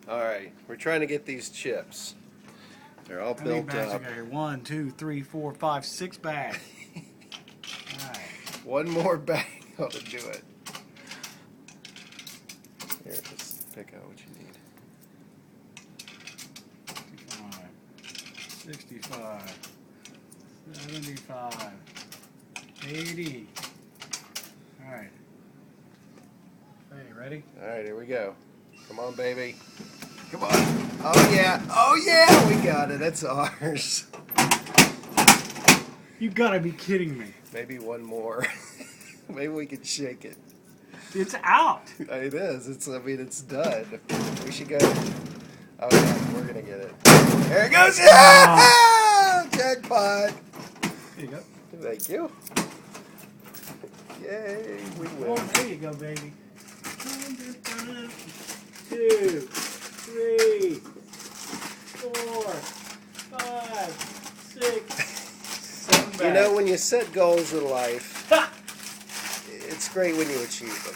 Alright, we're trying to get these chips. They're all How many built bags up. I got here? 1, 2, 3, 4, 5, 6 bags. Alright. One more bag ought to do it. Here, just pick out what you need. 65, 75, 80. Alright. Hey, ready? Alright, here we go. Come on, baby. Come on. Oh, yeah. Oh, yeah. We got it. It's ours. You gotta be kidding me. Maybe one more. Maybe we can shake it. It's out. It is. I mean, it's done. We should go. Oh, yeah. We're going to get it. There it goes. Yeah! Jackpot. There you go. Thank you. Yay. We Oh, win. there you go, baby. 2, 3, 4, 5, 6, 7 bags. You know, when you set goals in life, it's great when you achieve them.